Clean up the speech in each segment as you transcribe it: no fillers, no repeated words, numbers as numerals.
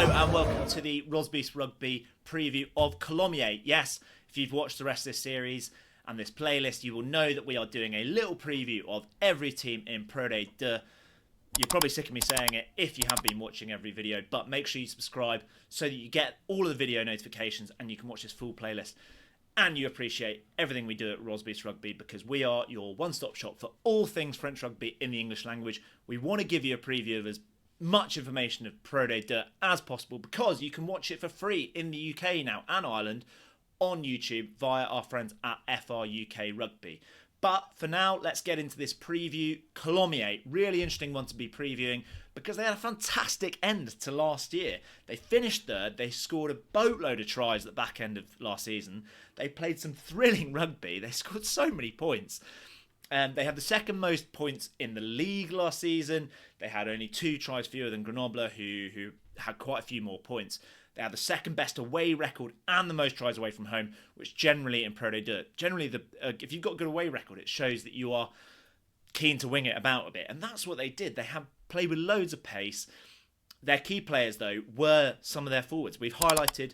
Hello and welcome to the Rosbifs Rugby preview of Colomiers. Yes, if you've watched the rest of this series and this playlist, you will know that we are doing a little preview of every team in Pro D2. You're probably sick of me saying it if you have been watching every video, but make sure you subscribe so that you get all of the video notifications and you can watch this full playlist. And you appreciate everything we do at Rosbifs Rugby because we are your one-stop shop for all things French rugby in the English language. We want to give you a preview of as much information of Pro D2 as possible because you can watch it for free in the UK now and Ireland on YouTube via our friends at FR UK Rugby. But for now, let's get into this preview. Colomiers, really interesting one to be previewing because they had a fantastic end to last year. They finished third. They scored a boatload of tries at the back end of last season. They played some thrilling rugby. They scored so many points. They had the second most points in the league last season. They had only 2 tries fewer than Grenoble, who had quite a few more points. They had the second best away record and the most tries away from home, which generally in Pro D2, if you've got a good away record, it shows that you are keen to wing it about a bit. And that's what they did. They have played with loads of pace. Their key players, though, were some of their forwards. We've highlighted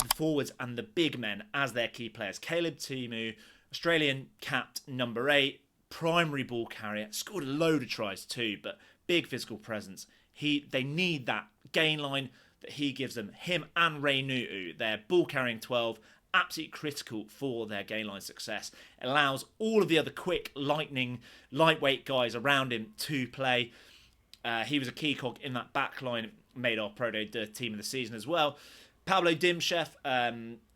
the forwards and the big men as their key players. Caleb Timu, Australian capped number 8, primary ball carrier, scored a load of tries too, but big physical presence. They need that gain line that he gives them. Him and Ray Nu'u, their ball carrying 12, absolutely critical for their gain line success. It allows all of the other quick, lightweight guys around him to play. He was a key cog in that back line, made our Pro D2 team of the season as well. Pablo Dimchef,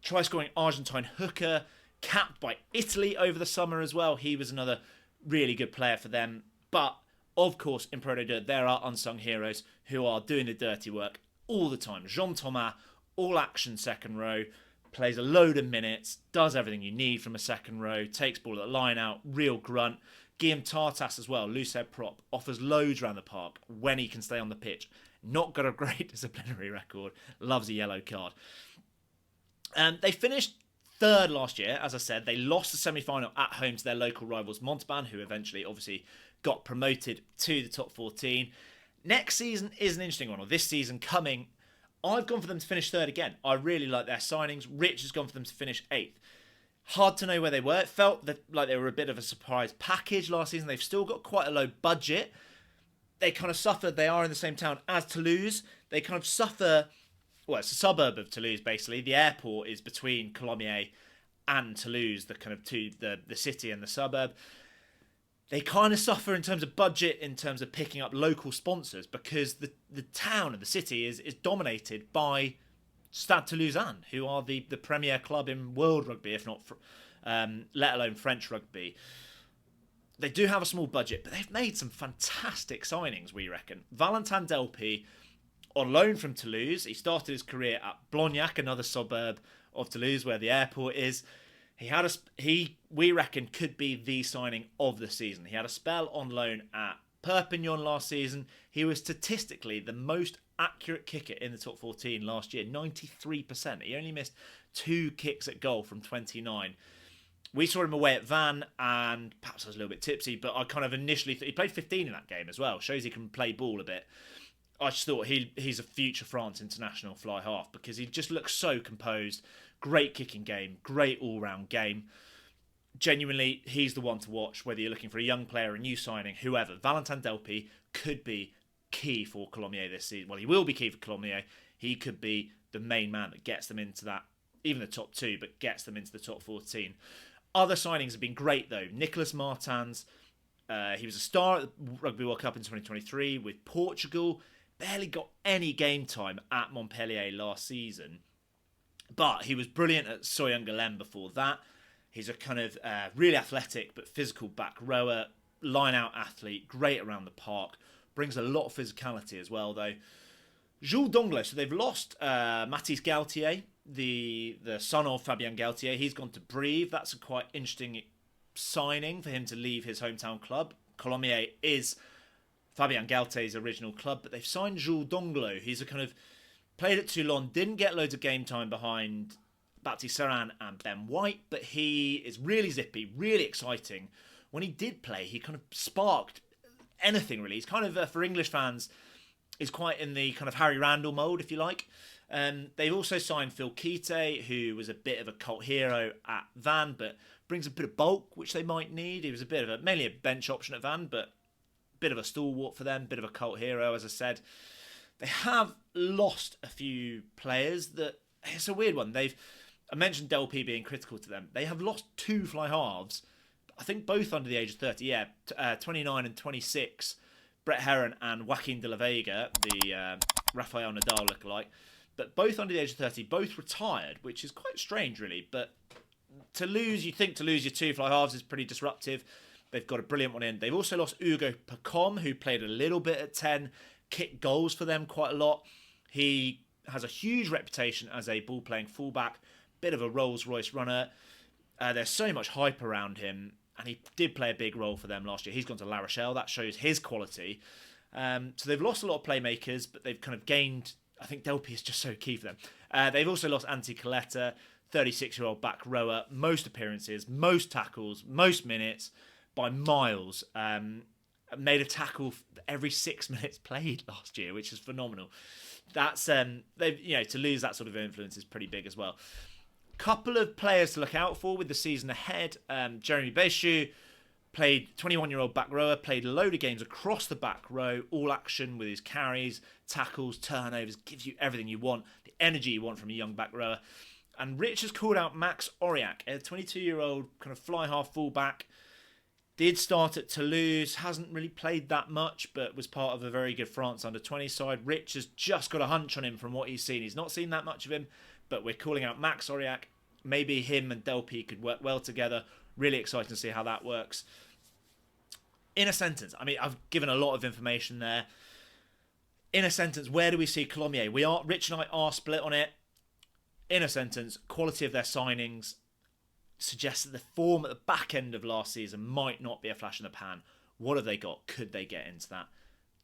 try-scoring Argentine hooker, capped by Italy over the summer as well. He was another really good player for them. But, of course, in Pro D2, there are unsung heroes who are doing the dirty work all the time. Jean Thomas, all action second row, plays a load of minutes, does everything you need from a second row, takes ball at the line out, real grunt. Guillaume Tartas as well, loose head prop, offers loads around the park when he can stay on the pitch. Not got a great disciplinary record, loves a yellow card. They finished third last year, as I said. They lost the semi-final at home to their local rivals Montauban, who eventually obviously got promoted to the top 14. Next season is an interesting one, or this season coming. I've gone for them to finish third again. I really like their signings. Rich has gone for them to finish 8th. Hard to know where they were. It felt like they were a bit of a surprise package last season. They've still got quite a low budget. They kind of suffered. They are in the same town as Toulouse. They kind of suffer. Well, it's a suburb of Toulouse, basically. The airport is between Colomiers and Toulouse, the kind of the city and the suburb. They kind of suffer in terms of budget, in terms of picking up local sponsors, because the town and the city is dominated by Stade Toulousain, who are the premier club in world rugby, if not, let alone French rugby. They do have a small budget, but they've made some fantastic signings, we reckon. Valentin Delpy, on loan from Toulouse. He started his career at Blognac, another suburb of Toulouse where the airport is. We reckon, could be the signing of the season. He had a spell on loan at Perpignan last season. He was statistically the most accurate kicker in the top 14 last year, 93%. He only missed 2 kicks at goal from 29. We saw him away at Vannes, and perhaps I was a little bit tipsy, but I kind of initially thought he played 15 in that game as well. Shows he can play ball a bit. I just thought he's a future France international fly half because he just looks so composed. Great kicking game, great all-round game. Genuinely, he's the one to watch, whether you're looking for a young player, a new signing, whoever. Valentin Delpy could be key for Colomiers this season. Well, he will be key for Colomiers. He could be the main man that gets them into that, even the top 2, but gets them into the top 14. Other signings have been great, though. Nicolas Martins, he was a star at the Rugby World Cup in 2023 with Portugal. Barely got any game time at Montpellier last season. But he was brilliant at Soyunga before that. He's a kind of really athletic but physical back rower, line-out athlete, great around the park. Brings a lot of physicality as well, though. Jules Donglo, so they've lost Mathis Galtier, the son of Fabien Galtier. He's gone to Brive. That's a quite interesting signing for him to leave his hometown club. Colomiers is Fabien Galtier's original club, but they've signed Jules Donglo. He's a kind of played at Toulon, didn't get loads of game time behind Baptiste Saran and Ben White, but he is really zippy, really exciting. When he did play, he kind of sparked anything really. He's kind of, for English fans, is quite in the kind of Harry Randall mould, if you like. They've also signed Phil Keite, who was a bit of a cult hero at Van, but brings a bit of bulk, which they might need. He was mainly a bench option at Van, but a bit of a stalwart for them, bit of a cult hero, as I said. They have lost a few players that, it's a weird one. I mentioned Del P being critical to them. They have lost 2 fly halves, I think both under the age of 30, 29 and 26, Brett Heron and Joaquin de la Vega, the Rafael Nadal lookalike, but both under the age of 30, both retired, which is quite strange, really. But you'd think to lose your 2 fly halves is pretty disruptive. They've got a brilliant one in. They've also lost Hugo Pacom, who played a little bit at 10, kicked goals for them quite a lot. He has a huge reputation as a ball-playing fullback, bit of a Rolls-Royce runner. There's so much hype around him, and he did play a big role for them last year. He's gone to La Rochelle. That shows his quality. So they've lost a lot of playmakers, but they've kind of gained... I think Del P is just so key for them. They've also lost Antti Kaleta, 36-year-old back rower, most appearances, most tackles, most minutes by miles. Made a tackle every 6 minutes played last year, which is phenomenal. That's to lose that sort of influence is pretty big as well. Couple of players to look out for with the season ahead. Jeremy Béchu, played 21-year-old back rower, played a load of games across the back row, all action with his carries, tackles, turnovers, gives you everything you want, the energy you want from a young back rower. And Rich has called out Max Auriac, a 22-year-old kind of fly half fullback. Did start at Toulouse, hasn't really played that much, but was part of a very good France under-20 side. Rich has just got a hunch on him from what he's seen. He's not seen that much of him, but we're calling out Max Auriac. Maybe him and Del P could work well together. Really exciting to see how that works. In a sentence, I mean, I've given a lot of information there. In a sentence, where do we see Colomiers? Rich and I are split on it. In a sentence, quality of their signings suggests that the form at the back end of last season might not be a flash in the pan. What have they got? Could they get into that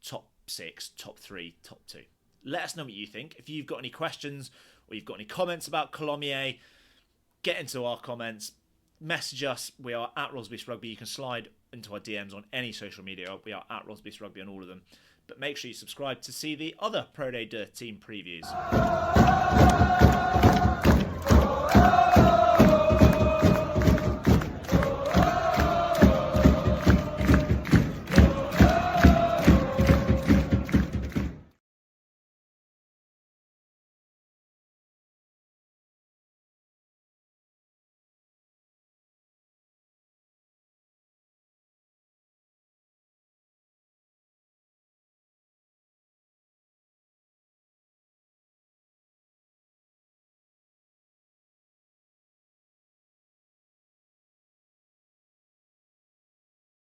top 6, top 3, top 2? Let us know what you think. If you've got any questions or you've got any comments about Colomiers, get into our comments. Message us. We are at Rosbifs Rugby. You can slide into our DMs on any social media. We are at Rosbifs Rugby on all of them. But make sure you subscribe to see the other Pro Day 2 team previews.